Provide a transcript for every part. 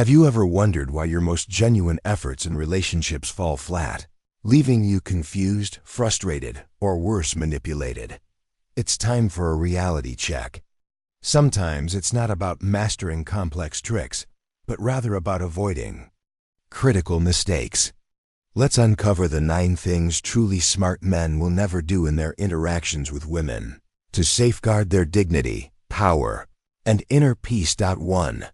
Have you ever wondered why your most genuine efforts in relationships fall flat, leaving you confused, frustrated, or worse, manipulated? It's time for a reality check. Sometimes it's not about mastering complex tricks, but rather about avoiding critical mistakes. Let's uncover the 9 things truly smart men will never do in their interactions with women to safeguard their dignity, power, and inner peace. 1.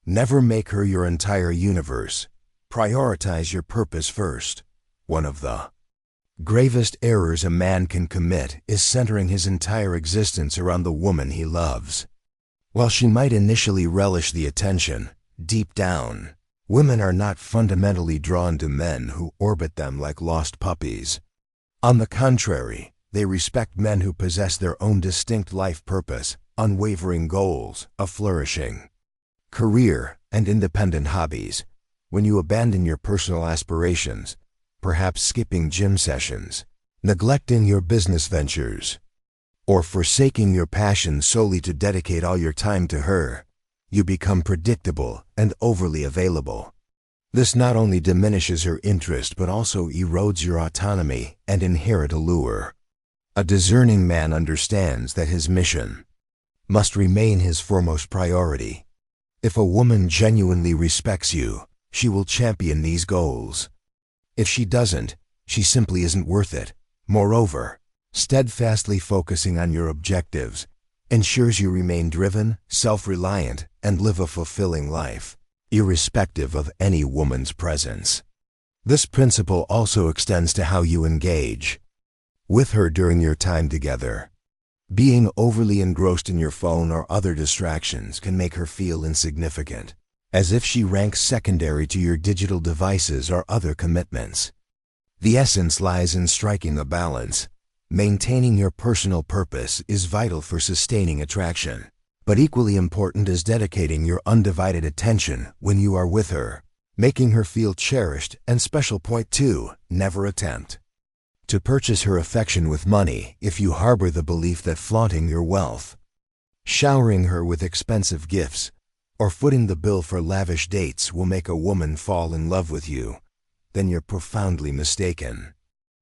Never make her your entire universe. Prioritize your purpose first. One of the gravest errors a man can commit is centering his entire existence around the woman he loves. While she might initially relish the attention, deep down, women are not fundamentally drawn to men who orbit them like lost puppies. On the contrary, they respect men who possess their own distinct life purpose, unwavering goals, a flourishing career, and independent hobbies. When you abandon your personal aspirations, perhaps skipping gym sessions, neglecting your business ventures, or forsaking your passion solely to dedicate all your time to her, you become predictable and overly available. This not only diminishes her interest but also erodes your autonomy and inherent allure. A discerning man understands that his mission must remain his foremost priority. If a woman genuinely respects you, she will champion these goals. If she doesn't, she simply isn't worth it. Moreover, steadfastly focusing on your objectives ensures you remain driven, self-reliant, and live a fulfilling life, irrespective of any woman's presence. This principle also extends to how you engage with her during your time together. Being overly engrossed in your phone or other distractions can make her feel insignificant, as if she ranks secondary to your digital devices or other commitments. The essence lies in striking a balance. Maintaining your personal purpose is vital for sustaining attraction, but equally important is dedicating your undivided attention when you are with her, making her feel cherished and special. Point 2. Never attempt to purchase her affection with money if you harbor the belief that flaunting your wealth, showering her with expensive gifts, or footing the bill for lavish dates will make a woman fall in love with you, then you're profoundly mistaken.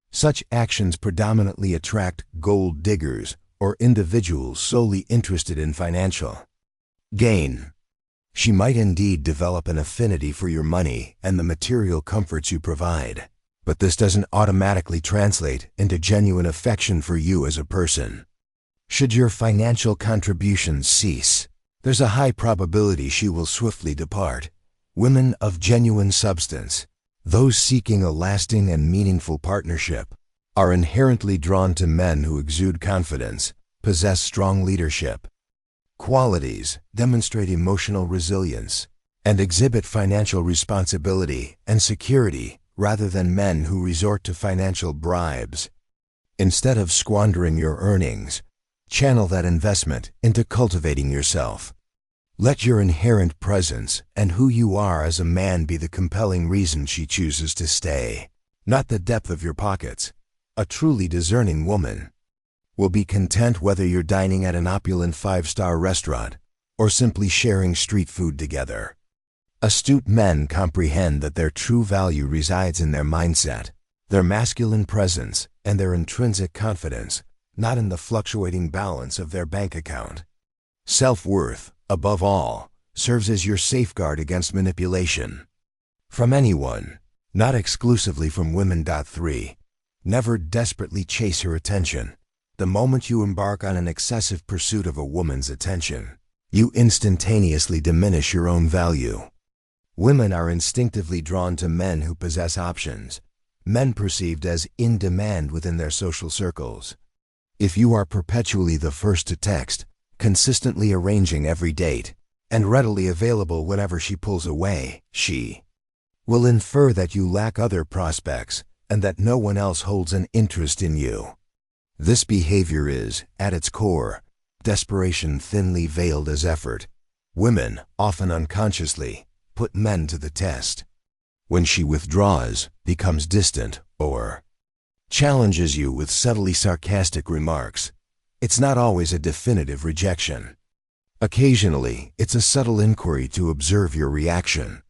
Such actions predominantly attract gold diggers or individuals solely interested in financial gain. She might indeed develop an affinity for your money and the material comforts you provide, but this doesn't automatically translate into genuine affection for you as a person. Should your financial contributions cease, there's a high probability she will swiftly depart. Women of genuine substance, those seeking a lasting and meaningful partnership, are inherently drawn to men who exude confidence, possess strong leadership qualities, demonstrate emotional resilience, and exhibit financial responsibility and security, rather than men who resort to financial bribes. Instead of squandering your earnings, channel that investment into cultivating yourself. Let your inherent presence and who you are as a man be the compelling reason she chooses to stay, not the depth of your pockets. A truly discerning woman will be content whether you're dining at an opulent 5-star restaurant or simply sharing street food together. Astute men comprehend that their true value resides in their mindset, their masculine presence, and their intrinsic confidence, not in the fluctuating balance of their bank account. Self-worth, above all, serves as your safeguard against manipulation from anyone, not exclusively from women. 3. Never desperately chase her attention. The moment you embark on an excessive pursuit of a woman's attention, you instantaneously diminish your own value. Women are instinctively drawn to men who possess options, men perceived as in demand within their social circles. If you are perpetually the first to text, consistently arranging every date, and readily available whenever she pulls away, she will infer that you lack other prospects and that no one else holds an interest in you. This behavior is, at its core, desperation thinly veiled as effort. Women, often unconsciously, put men to the test. When she withdraws, becomes distant, or challenges you with subtly sarcastic remarks, it's not always a definitive rejection. Occasionally, it's a subtle inquiry to observe your reaction,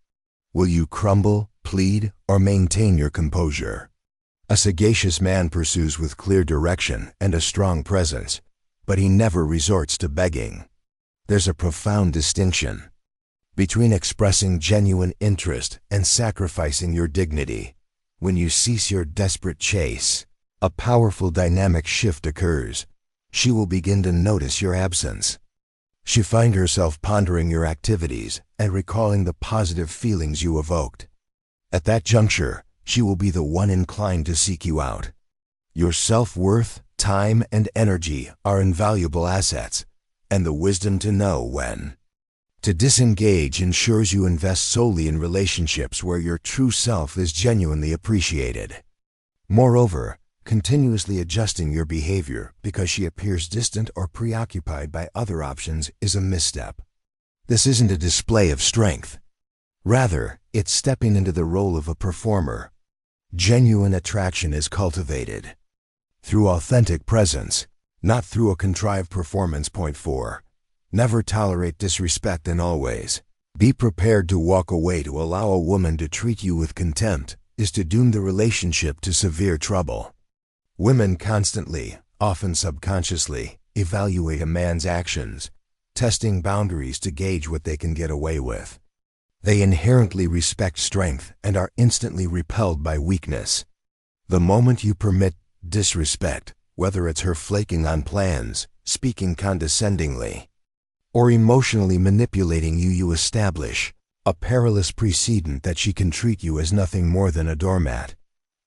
Will you crumble, plead, or maintain your composure? A sagacious man pursues with clear direction and a strong presence, but he never resorts to begging. There's a profound distinction between expressing genuine interest and sacrificing your dignity. When you cease your desperate chase, a powerful dynamic shift occurs. She will begin to notice your absence. She finds herself pondering your activities and recalling the positive feelings you evoked. At that juncture, she will be the one inclined to seek you out. Your self-worth, time, and energy are invaluable assets, and the wisdom to know when to disengage ensures you invest solely in relationships where your true self is genuinely appreciated. Moreover, continuously adjusting your behavior because she appears distant or preoccupied by other options is a misstep. This isn't a display of strength. Rather, it's stepping into the role of a performer. Genuine attraction is cultivated through authentic presence, not through a contrived performance. Point 4. Never tolerate disrespect and always be prepared to walk away. To allow a woman to treat you with contempt is to doom the relationship to severe trouble. Women constantly, often subconsciously, evaluate a man's actions, testing boundaries to gauge what they can get away with. They inherently respect strength and are instantly repelled by weakness. The moment you permit disrespect, whether it's her flaking on plans, speaking condescendingly, or emotionally manipulating you, you establish a perilous precedent that she can treat you as nothing more than a doormat.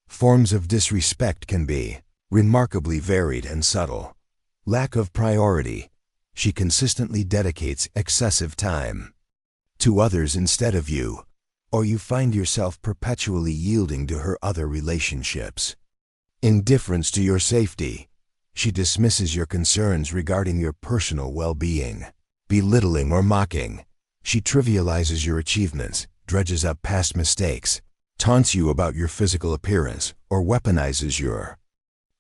Forms of disrespect can be remarkably varied and subtle. Lack of priority. She consistently dedicates excessive time to others instead of you, or you find yourself perpetually yielding to her other relationships. Indifference to your safety. She dismisses your concerns regarding your personal well-being. Belittling or mocking. She trivializes your achievements, dredges up past mistakes, taunts you about your physical appearance, or weaponizes your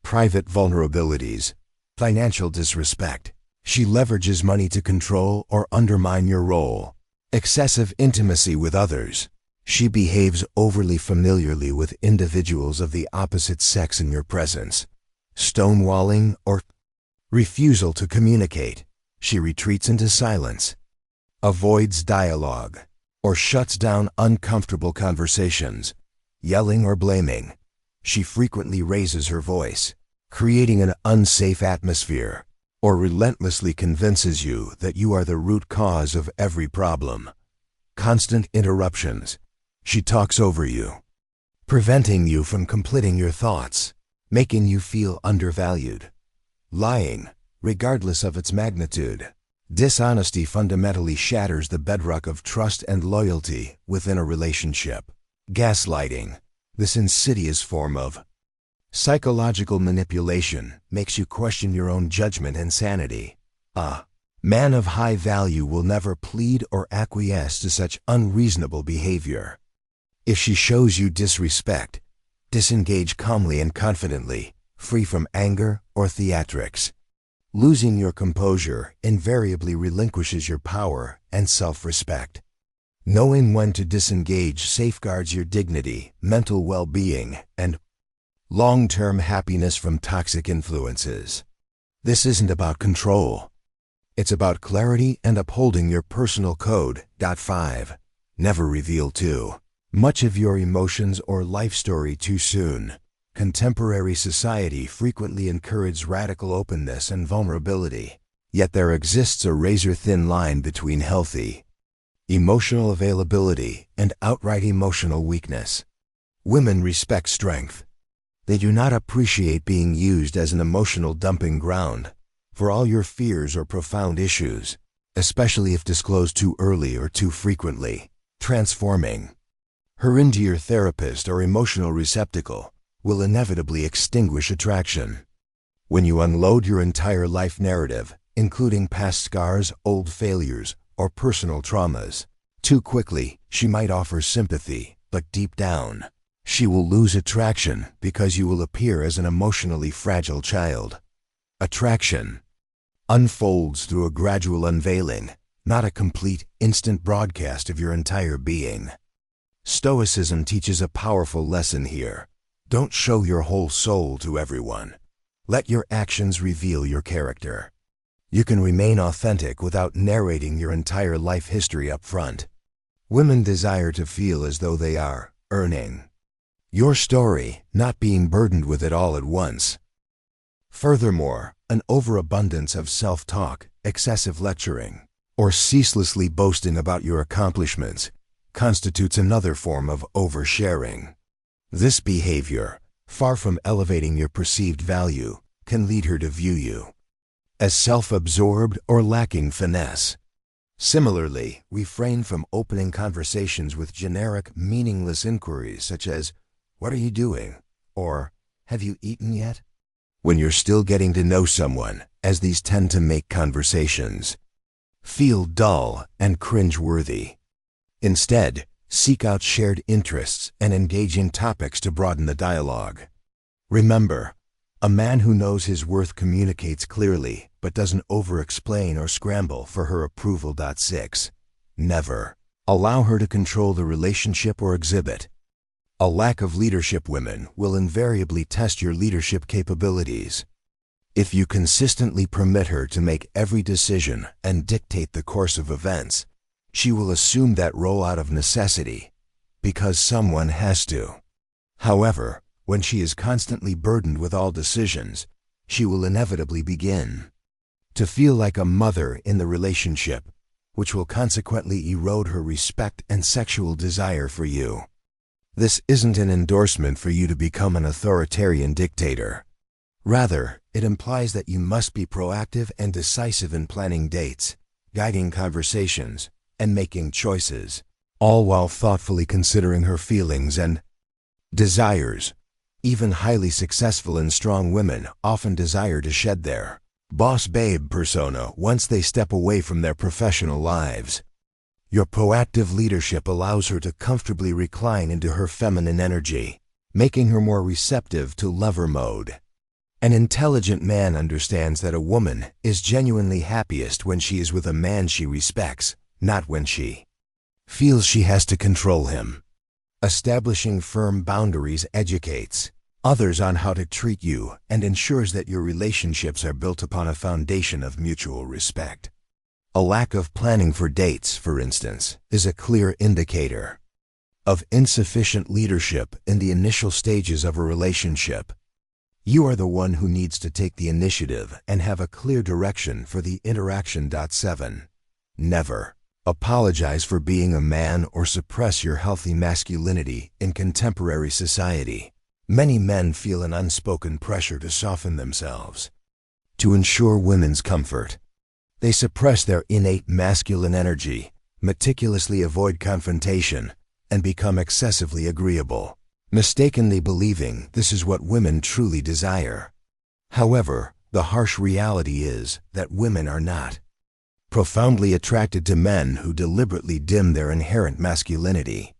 private vulnerabilities. Financial disrespect. She leverages money to control or undermine your role. Excessive intimacy with others. She behaves overly familiarly with individuals of the opposite sex in your presence. Stonewalling or refusal to communicate. She retreats into silence, avoids dialogue, or shuts down uncomfortable conversations. Yelling or blaming. She frequently raises her voice, creating an unsafe atmosphere, or relentlessly convinces you that you are the root cause of every problem. Constant interruptions. She talks over you, preventing you from completing your thoughts, making you feel undervalued. Lying, regardless of its magnitude. Dishonesty fundamentally shatters the bedrock of trust and loyalty within a relationship. Gaslighting. This insidious form of psychological manipulation makes you question your own judgment and sanity. A man of high value will never plead or acquiesce to such unreasonable behavior. If she shows you disrespect, disengage calmly and confidently, free from anger or theatrics. Losing your composure invariably relinquishes your power and self-respect. Knowing when to disengage safeguards your dignity, mental well-being, and long-term happiness from toxic influences. This isn't about control. It's about clarity and upholding your personal code. 5. Never reveal too much of your emotions or life story too soon. Contemporary society frequently encourages radical openness and vulnerability, yet there exists a razor-thin line between healthy emotional availability and outright emotional weakness. Women respect strength. They do not appreciate being used as an emotional dumping ground for all your fears or profound issues, especially if disclosed too early or too frequently. Transforming her into your therapist or emotional receptacle will inevitably extinguish attraction. When you unload your entire life narrative, including past scars, old failures, or personal traumas, too quickly, she might offer sympathy, but deep down, she will lose attraction because you will appear as an emotionally fragile child. Attraction unfolds through a gradual unveiling, not a complete, instant broadcast of your entire being. Stoicism teaches a powerful lesson here. Don't show your whole soul to everyone. Let your actions reveal your character. You can remain authentic without narrating your entire life history up front. Women desire to feel as though they are earning your story, not being burdened with it all at once. Furthermore, an overabundance of self-talk, excessive lecturing, or ceaselessly boasting about your accomplishments constitutes another form of oversharing. This behavior, far from elevating your perceived value, can lead her to view you as self-absorbed or lacking finesse. Similarly, refrain from opening conversations with generic, meaningless inquiries such as, "What are you doing?" or "Have you eaten yet?" when you're still getting to know someone, as these tend to make conversations feel dull and cringe-worthy. Instead, seek out shared interests and engaging topics to broaden the dialogue. Remember, a man who knows his worth communicates clearly but doesn't over-explain or scramble for her approval. 6. Never allow her to control the relationship or exhibit a lack of leadership. Women will invariably test your leadership capabilities. If you consistently permit her to make every decision and dictate the course of events, she will assume that role out of necessity, because someone has to. However, when she is constantly burdened with all decisions, she will inevitably begin to feel like a mother in the relationship, which will consequently erode her respect and sexual desire for you. This isn't an endorsement for you to become an authoritarian dictator. Rather, it implies that you must be proactive and decisive in planning dates, guiding conversations, and making choices, all while thoughtfully considering her feelings and desires. Even highly successful and strong women often desire to shed their boss babe persona once they step away from their professional lives. Your proactive leadership allows her to comfortably recline into her feminine energy, making her more receptive to lover mode. An intelligent man understands that a woman is genuinely happiest when she is with a man she respects, not when she feels she has to control him. Establishing firm boundaries educates others on how to treat you and ensures that your relationships are built upon a foundation of mutual respect. A lack of planning for dates, for instance, is a clear indicator of insufficient leadership in the initial stages of a relationship. You are the one who needs to take the initiative and have a clear direction for the interaction. 7. Never apologize for being a man or suppress your healthy masculinity in contemporary society. Many men feel an unspoken pressure to soften themselves to ensure women's comfort. They suppress their innate masculine energy, meticulously avoid confrontation, and become excessively agreeable, mistakenly believing this is what women truly desire. However, the harsh reality is that women are not profoundly attracted to men who deliberately dim their inherent masculinity.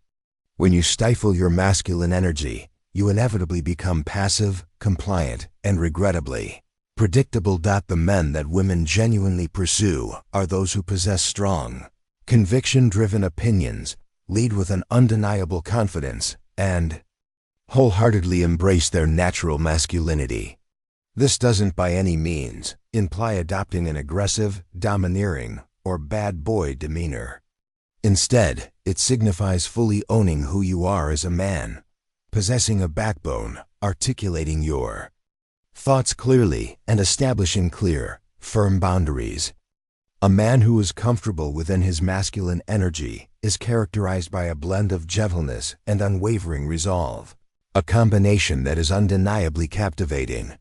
When you stifle your masculine energy, you inevitably become passive, compliant, and regrettably predictable. The men that women genuinely pursue are those who possess strong, conviction-driven opinions, lead with an undeniable confidence, and wholeheartedly embrace their natural masculinity. This doesn't by any means imply adopting an aggressive, domineering, or bad boy demeanor. Instead, it signifies fully owning who you are as a man, possessing a backbone, articulating your thoughts clearly, and establishing clear, firm boundaries. A man who is comfortable within his masculine energy is characterized by a blend of gentleness and unwavering resolve, a combination that is undeniably captivating.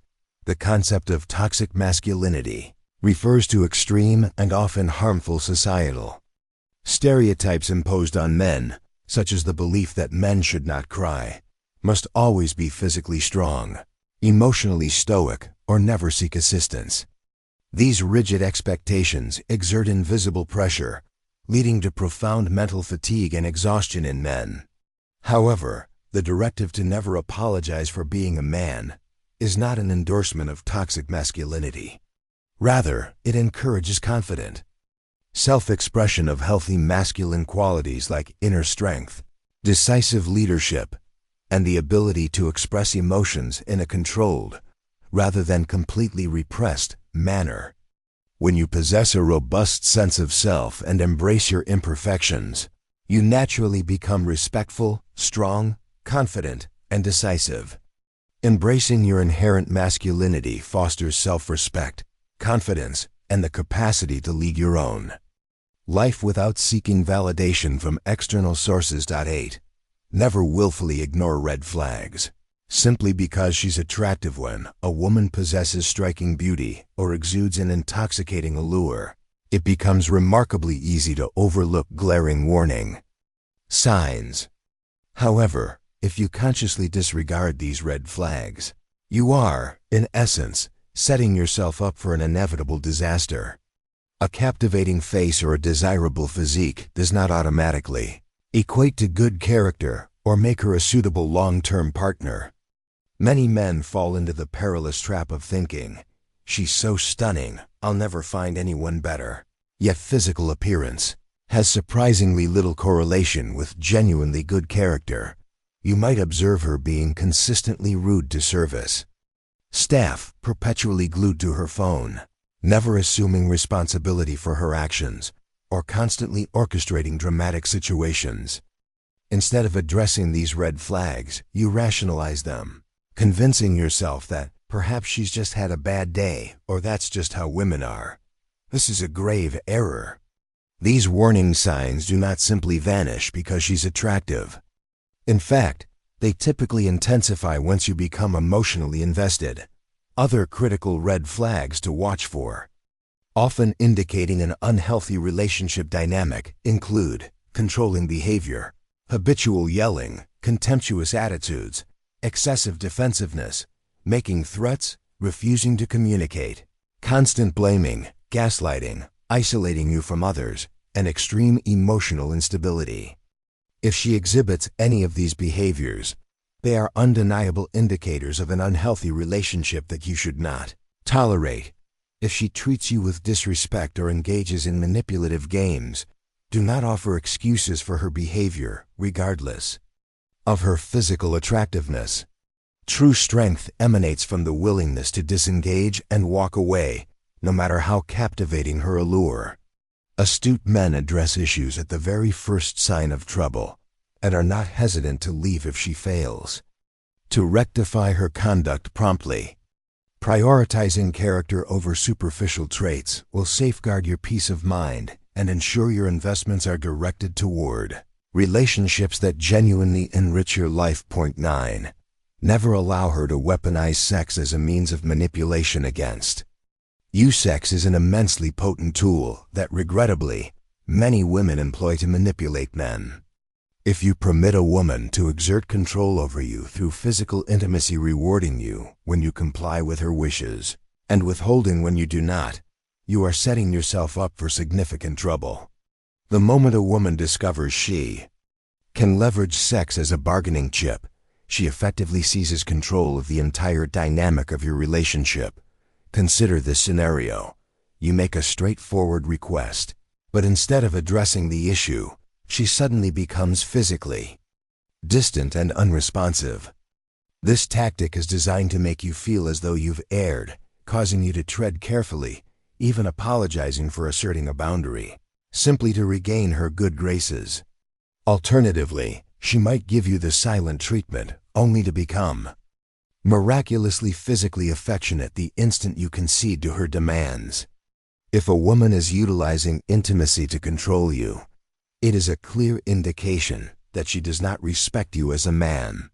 The concept of toxic masculinity refers to extreme and often harmful societal stereotypes imposed on men, such as the belief that men should not cry, must always be physically strong, emotionally stoic, or never seek assistance. These rigid expectations exert invisible pressure, leading to profound mental fatigue and exhaustion in men. However, the directive to never apologize for being a man is not an endorsement of toxic masculinity. Rather, it encourages confident self-expression of healthy masculine qualities like inner strength, decisive leadership, and the ability to express emotions in a controlled, rather than completely repressed, manner. When you possess a robust sense of self and embrace your imperfections, you naturally become respectful, strong, confident, and decisive. Embracing your inherent masculinity fosters self-respect, confidence, and the capacity to lead your own life without seeking validation from external sources. 8. Never willfully ignore red flags. Simply because she's attractive, when a woman possesses striking beauty or exudes an intoxicating allure, it becomes remarkably easy to overlook glaring warning signs. However, if you consciously disregard these red flags, you are, in essence, setting yourself up for an inevitable disaster. A captivating face or a desirable physique does not automatically equate to good character or make her a suitable long-term partner. Many men fall into the perilous trap of thinking, "She's so stunning, I'll never find anyone better." Yet physical appearance has surprisingly little correlation with genuinely good character. You might observe her being consistently rude to service staff, perpetually glued to her phone, never assuming responsibility for her actions, or constantly orchestrating dramatic situations. Instead of addressing these red flags, you rationalize them, convincing yourself that perhaps she's just had a bad day, or that's just how women are. This is a grave error. These warning signs do not simply vanish because she's attractive. In fact, they typically intensify once you become emotionally invested. Other critical red flags to watch for, often indicating an unhealthy relationship dynamic, include controlling behavior, habitual yelling, contemptuous attitudes, excessive defensiveness, making threats, refusing to communicate, constant blaming, gaslighting, isolating you from others, and extreme emotional instability. If she exhibits any of these behaviors, they are undeniable indicators of an unhealthy relationship that you should not tolerate. If she treats you with disrespect or engages in manipulative games, do not offer excuses for her behavior, regardless of her physical attractiveness. True strength emanates from the willingness to disengage and walk away, no matter how captivating her allure. Astute men address issues at the very first sign of trouble, and are not hesitant to leave if she fails to rectify her conduct promptly. Prioritizing character over superficial traits will safeguard your peace of mind and ensure your investments are directed toward relationships that genuinely enrich your life. 9. Never allow her to weaponize sex as a means of manipulation against you. Sex is an immensely potent tool that, regrettably, many women employ to manipulate men. If you permit a woman to exert control over you through physical intimacy, rewarding you when you comply with her wishes, and withholding when you do not, you are setting yourself up for significant trouble. The moment a woman discovers she can leverage sex as a bargaining chip, she effectively seizes control of the entire dynamic of your relationship. Consider this scenario. You make a straightforward request, but instead of addressing the issue, she suddenly becomes physically distant and unresponsive. This tactic is designed to make you feel as though you've erred, causing you to tread carefully, even apologizing for asserting a boundary, simply to regain her good graces. Alternatively, she might give you the silent treatment, only to become miraculously physically affectionate the instant you concede to her demands. If a woman is utilizing intimacy to control you, it is a clear indication that she does not respect you as a man.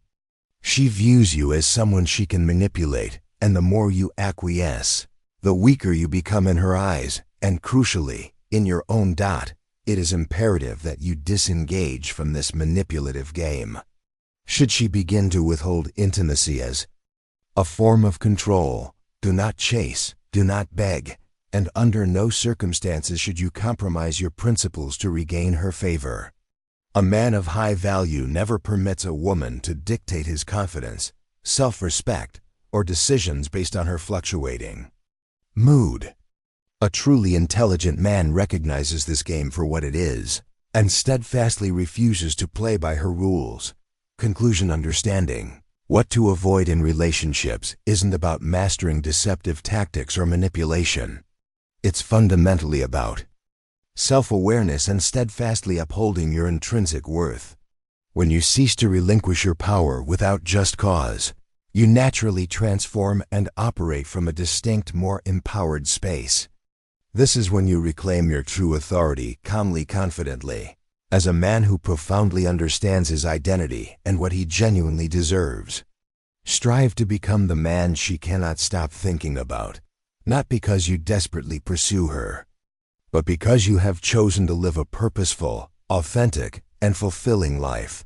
She views you as someone she can manipulate, and the more you acquiesce, the weaker you become in her eyes, and crucially, in your own. It is imperative that you disengage from this manipulative game. Should she begin to withhold intimacy as a form of control, do not chase, do not beg, and under no circumstances should you compromise your principles to regain her favor. A man of high value never permits a woman to dictate his confidence, self-respect, or decisions based on her fluctuating mood. A truly intelligent man recognizes this game for what it is: and steadfastly refuses to play by her rules. Conclusion: understanding what to avoid in relationships isn't about mastering deceptive tactics or manipulation. It's fundamentally about self-awareness and steadfastly upholding your intrinsic worth. When you cease to relinquish your power without just cause, you naturally transform and operate from a distinct, more empowered space. This is when you reclaim your true authority calmly, confidently, as a man who profoundly understands his identity and what he genuinely deserves. Strive to become the man she cannot stop thinking about, not because you desperately pursue her, but because you have chosen to live a purposeful, authentic, and fulfilling life.